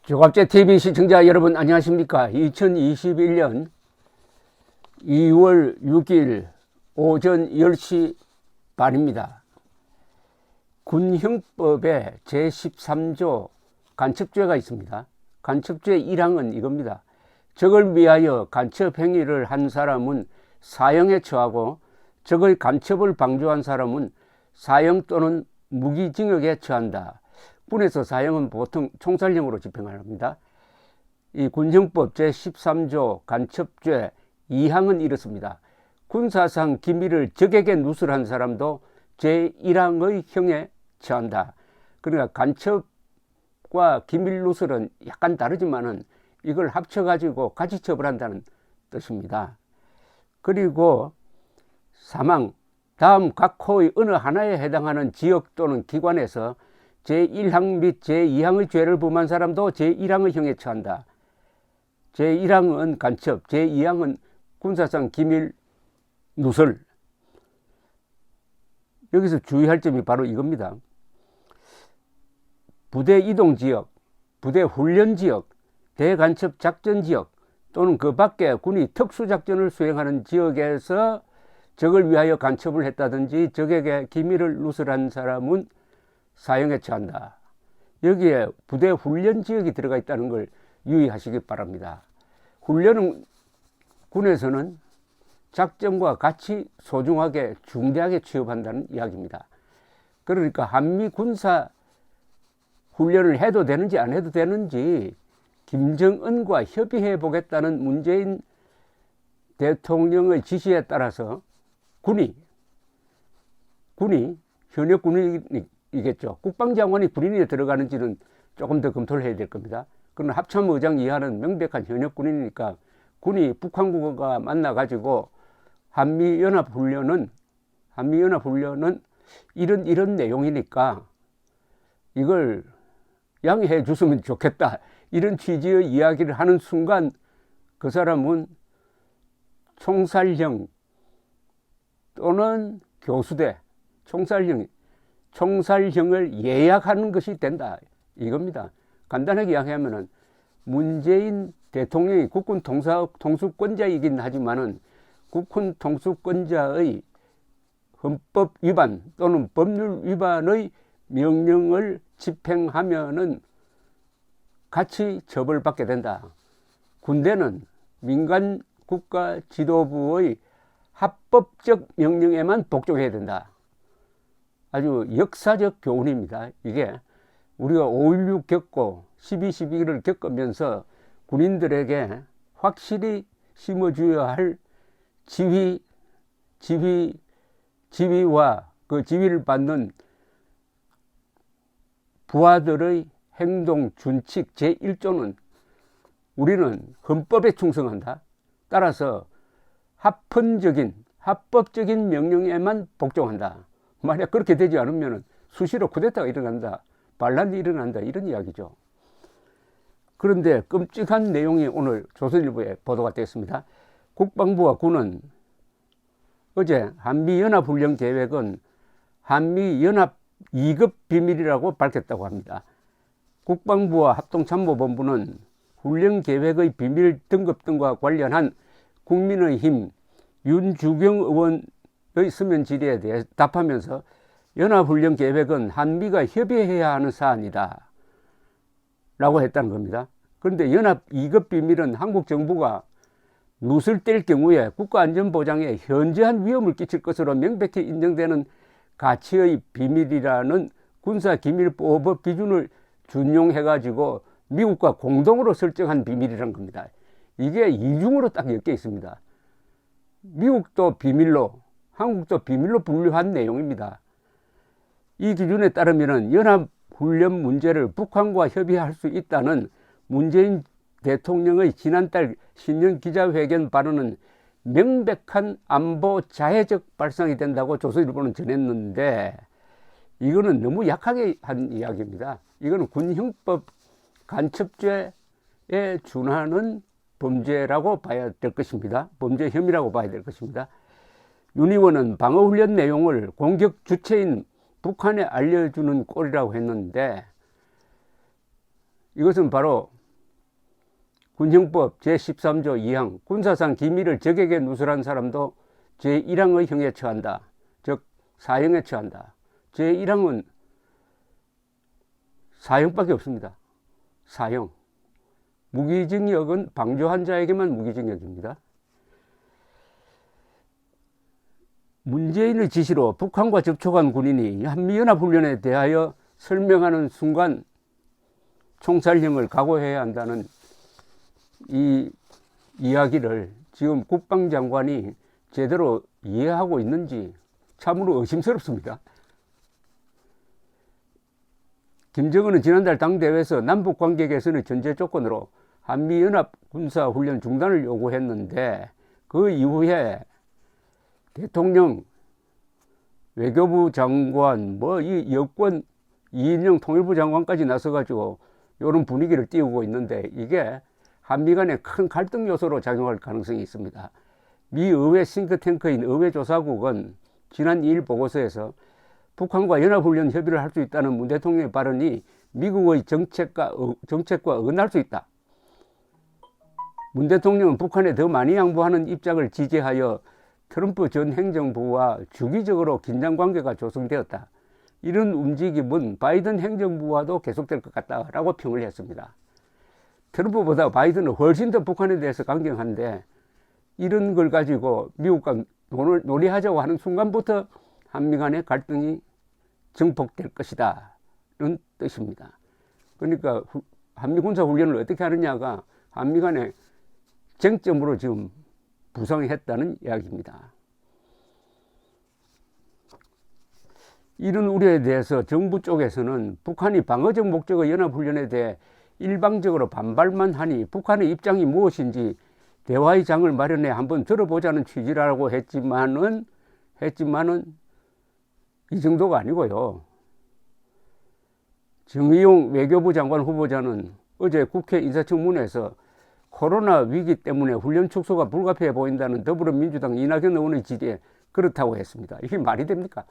조갑제TV 시청자 여러분 안녕하십니까. 2021년 2월 6일 오전 10시 반입니다. 군형법에 제13조 간첩죄가 있습니다. 간첩죄 1항은 이겁니다. 적을 위하여 간첩행위를 한 사람은 사형에 처하고 적의 간첩을 방조한 사람은 사형 또는 무기징역에 처한다. 군에서 사형은 보통 총살형으로 집행합니다. 이 군형법 제13조 간첩죄 2항은 이렇습니다. 군사상 기밀을 적에게 누설한 사람도 제1항의 형에 처한다. 그러니까 간첩과 기밀 누설은 약간 다르지만은 이걸 합쳐가지고 같이 처벌한다는 뜻입니다. 그리고 사망, 다음 각 호의 어느 하나에 해당하는 지역 또는 기관에서 제1항 및 제2항의 죄를 범한 사람도 제1항의 형에 처한다. 제1항은 간첩, 제2항은 군사상 기밀 누설. 여기서 주의할 점이 바로 이겁니다. 부대 이동 지역, 부대 훈련 지역, 대간첩 작전 지역 또는 그 밖에 군이 특수작전을 수행하는 지역에서 적을 위하여 간첩을 했다든지 적에게 기밀을 누설한 사람은 사형에 처한다. 여기에 부대 훈련 지역이 들어가 있다는 걸 유의하시기 바랍니다. 훈련은 군에서는 작전과 같이 소중하게 중대하게 취업한다는 이야기입니다. 그러니까 한미 군사 훈련을 해도 되는지 안 해도 되는지 김정은과 협의해 보겠다는 문재인 대통령의 지시에 따라서 군이 현역 군인이겠죠. 국방장관이 군인에 들어가는지는 조금 더 검토를 해야 될 겁니다. 그러나 합참의장 이하는 명백한 현역 군인이니까 군이 북한국과 만나가지고 한미연합훈련은 이런 내용이니까 이걸 양해해 줬으면 좋겠다. 이런 취지의 이야기를 하는 순간 그 사람은 총살형 또는 교수대 총살형을 예약하는 것이 된다. 이겁니다. 간단하게 이야기하면은 문재인 대통령이 국군 통수권자이긴 하지만은 국군 통수권자의 헌법 위반 또는 법률 위반의 명령을 집행하면은 같이 처벌받게 된다. 군대는 민간 국가 지도부의 합법적 명령에만 복종해야 된다. 아주 역사적 교훈입니다. 이게 우리가 5.16 겪고 12.12를 겪으면서 군인들에게 확실히 심어줘야 할 지위와 그 지위를 받는 부하들의 행동 준칙 제1조는 우리는 헌법에 충성한다. 따라서 합법적인 명령에만 복종한다. 만약 그렇게 되지 않으면 수시로 쿠데타가 일어난다. 반란이 일어난다. 이런 이야기죠. 그런데 끔찍한 내용이 오늘 조선일보에 보도가 됐습니다. 국방부와 군은 어제 한미연합훈련 계획은 한미연합 2급 비밀이라고 밝혔다고 합니다. 국방부와 합동참모본부는 훈련 계획의 비밀 등급 등과 관련한 국민의힘 윤주경 의원의 서면 질의에 대해 답하면서 연합훈련 계획은 한미가 협의해야 하는 사안이다 라고 했다는 겁니다. 그런데 연합 2급 비밀은 한국 정부가 누설될 경우에 국가안전보장에 현저한 위험을 끼칠 것으로 명백히 인정되는 가치의 비밀이라는 군사기밀보호법 기준을 준용해가지고 미국과 공동으로 설정한 비밀이란 겁니다. 이게 이중으로 딱 엮여 있습니다. 미국도 비밀로, 한국도 비밀로 분류한 내용입니다. 이 기준에 따르면 연합훈련 문제를 북한과 협의할 수 있다는 문재인 대통령의 지난달 신년 기자회견 발언은 명백한 안보 자해적 발상이 된다고 조선일보는 전했는데 이거는 너무 약하게 한 이야기입니다. 이거는 군형법 간첩죄에 준하는 범죄라고 봐야 될 것입니다. 범죄 혐의라고 봐야 될 것입니다. 윤 의원은 방어훈련 내용을 공격 주체인 북한에 알려주는 꼴이라고 했는데 이것은 바로 군형법 제13조 2항 군사상 기밀을 적에게 누설한 사람도 제1항의 형에 처한다. 즉 사형에 처한다. 제1항은 사형밖에 없습니다. 사형. 무기징역은 방조한 자에게만 무기징역입니다. 문재인의 지시로 북한과 접촉한 군인이 한미연합훈련에 대하여 설명하는 순간 총살형을 각오해야 한다는 이 이야기를 지금 국방장관이 제대로 이해하고 있는지 참으로 의심스럽습니다. 김정은은 지난달 당대회에서 남북관계 개선의 전제 조건으로 한미연합 군사훈련 중단을 요구했는데 그 이후에 대통령, 외교부 장관, 이 여권 이인영 통일부 장관까지 나서가지고 이런 분위기를 띄우고 있는데 이게 한미 간의 큰 갈등 요소로 작용할 가능성이 있습니다. 미 의회 싱크탱크인 의회조사국은 지난 2일 보고서에서 북한과 연합훈련 협의를 할 수 있다는 문 대통령의 발언이 미국의 정책과 은할 수 있다. 문 대통령은 북한에 더 많이 양보하는 입장을 지지하여 트럼프 전 행정부와 주기적으로 긴장관계가 조성되었다. 이런 움직임은 바이든 행정부와도 계속될 것 같다라고 평을 했습니다. 트럼프보다 바이든은 훨씬 더 북한에 대해서 강경한데 이런 걸 가지고 미국과 논의하자고 하는 순간부터 한미 간의 갈등이 증폭될 것이다. 이런 뜻입니다. 그러니까 한미 군사훈련을 어떻게 하느냐가 한미 간의 쟁점으로 지금 부상했다는 이야기입니다. 이런 우려에 대해서 정부 쪽에서는 북한이 방어적 목적의 연합훈련에 대해 일방적으로 반발만 하니 북한의 입장이 무엇인지 대화의 장을 마련해 한번 들어보자는 취지라고 했지만은 이 정도가 아니고요. 정의용 외교부 장관 후보자는 어제 국회 인사청문회에서 코로나 위기 때문에 훈련 축소가 불가피해 보인다는 더불어민주당 이낙연 의원의 질의에 그렇다고 했습니다. 이게 말이 됩니까?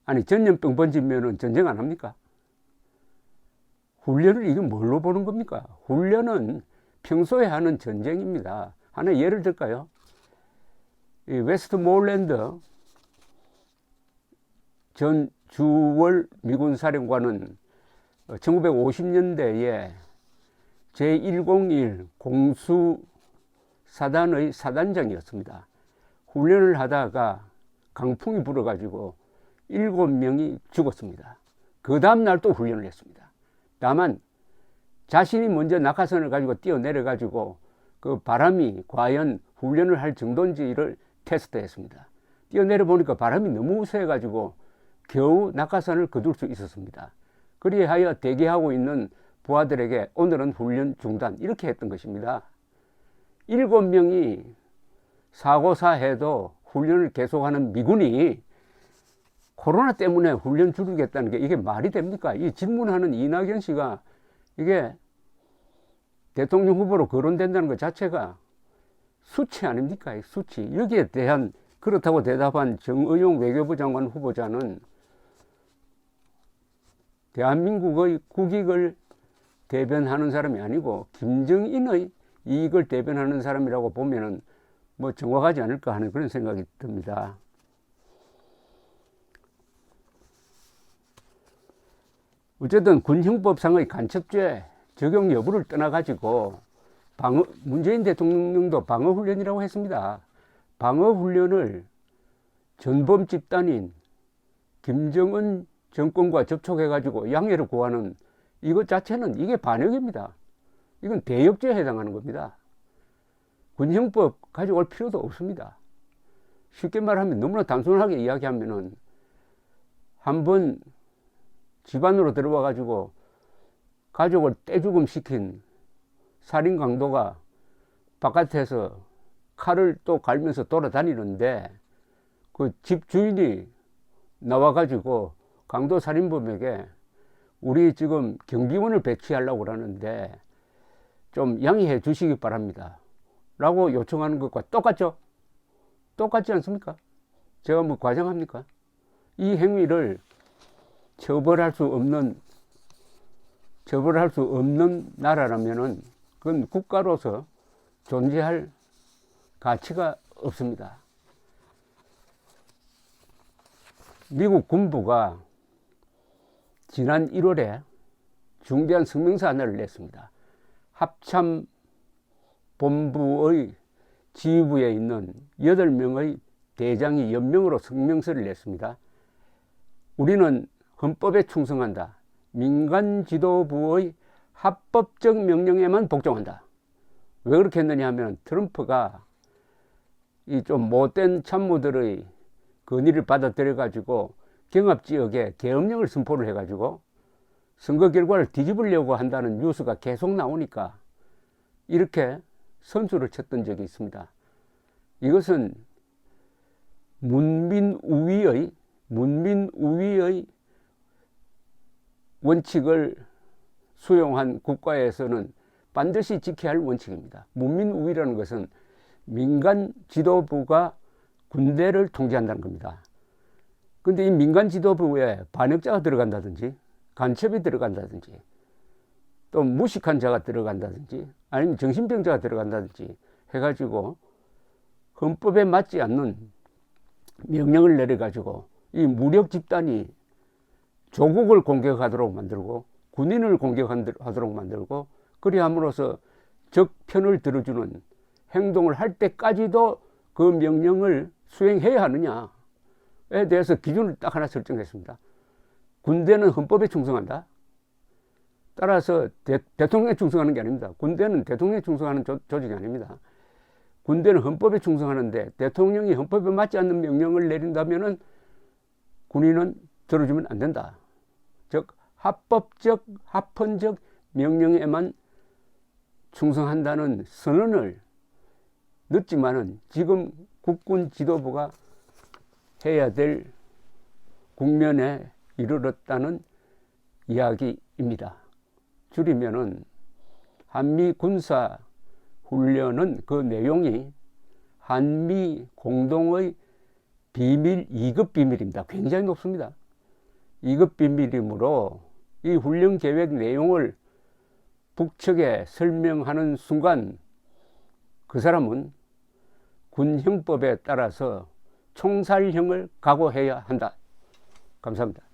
아니 전염병 번지면은 전쟁 안 합니까? 훈련을 이게 뭘로 보는 겁니까? 훈련은 평소에 하는 전쟁입니다. 하나 예를 들까요? 이 웨스트모or랜드 전 주월 미군 사령관은 1950년대에 제101 공수사단의 사단장이었습니다. 훈련을 하다가 강풍이 불어가지고 7명이 죽었습니다. 그 다음날 또 훈련을 했습니다. 다만 자신이 먼저 낙하선을 가지고 뛰어내려가지고 그 바람이 과연 훈련을 할 정도인지를 테스트했습니다. 뛰어내려 보니까 바람이 너무 우세해가지고 겨우 낙하산을 거둘 수 있었습니다. 그리하여 대기하고 있는 부하들에게 오늘은 훈련 중단 이렇게 했던 것입니다. 7명이 사고사해도 훈련을 계속하는 미군이 코로나 때문에 훈련 줄이겠다는 게 이게 말이 됩니까? 이 질문하는 이낙연 씨가 이게 대통령 후보로 거론된다는 것 자체가 수치 아닙니까? 수치. 여기에 대한 그렇다고 대답한 정의용 외교부 장관 후보자는 대한민국의 국익을 대변하는 사람이 아니고 김정인의 이익을 대변하는 사람이라고 보면은 뭐 정확하지 않을까 하는 그런 생각이 듭니다. 어쨌든 군형법상의 간첩죄 적용 여부를 떠나가지고 문재인 대통령도 방어훈련이라고 했습니다. 방어훈련을 전범 집단인 김정은 정권과 접촉해가지고 양해를 구하는 이것 자체는 이게 반역입니다. 이건 대역죄에 해당하는 겁니다. 군형법 가져올 필요도 없습니다. 쉽게 말하면 너무나 단순하게 이야기하면은 한번 집안으로 들어와 가지고 가족을 떼죽음 시킨 살인 강도가 바깥에서 칼을 또 갈면서 돌아다니는데 그 집 주인이 나와 가지고 강도 살인범에게 우리 지금 경비원을 배치하려고 그러는데 좀 양해해 주시기 바랍니다 라고 요청하는 것과 똑같죠? 똑같지 않습니까? 제가 뭐 과장합니까? 이 행위를 처벌할 수 없는 나라라면은 그건 국가로서 존재할 가치가 없습니다. 미국 군부가 지난 1월에 중대한 성명서 하나를 냈습니다. 합참 본부의 지휘부에 있는 8명의 대장이 연명으로 성명서를 냈습니다. 우리는 헌법에 충성한다. 민간 지도부의 합법적 명령에만 복종한다. 왜 그렇게 했느냐 하면 트럼프가 이 좀 못된 참모들의 건의를 받아들여 가지고 경합지역에 계엄령을 선포를 해 가지고 선거 결과를 뒤집으려고 한다는 뉴스가 계속 나오니까 이렇게 선수를 쳤던 적이 있습니다. 이것은 문민우위의 원칙을 수용한 국가에서는 반드시 지켜야 할 원칙입니다. 문민우위라는 것은 민간 지도부가 군대를 통제한다는 겁니다. 근데 이 민간 지도부에 반역자가 들어간다든지 간첩이 들어간다든지 또 무식한 자가 들어간다든지 아니면 정신병자가 들어간다든지 해가지고 헌법에 맞지 않는 명령을 내려가지고 이 무력 집단이 조국을 공격하도록 만들고 군인을 공격하도록 만들고 그리 함으로써 적 편을 들어주는 행동을 할 때까지도 그 명령을 수행해야 하느냐에 대해서 기준을 딱 하나 설정했습니다. 군대는 헌법에 충성한다. 따라서 대통령에 충성하는 게 아닙니다. 군대는 대통령에 충성하는 조직이 아닙니다. 군대는 헌법에 충성하는데 대통령이 헌법에 맞지 않는 명령을 내린다면은 군인은 들어주면 안 된다. 즉 합법적, 합헌적 명령에만 충성한다는 선언을 늦지만은 지금 국군 지도부가 해야 될 국면에 이르렀다는 이야기입니다. 줄이면은 한미 군사 훈련은 그 내용이 한미 공동의 비밀, 2급 비밀입니다. 굉장히 높습니다. 2급 비밀이므로 이 훈련 계획 내용을 북측에 설명하는 순간 그 사람은 군형법에 따라서 총살형을 각오해야 한다. 감사합니다.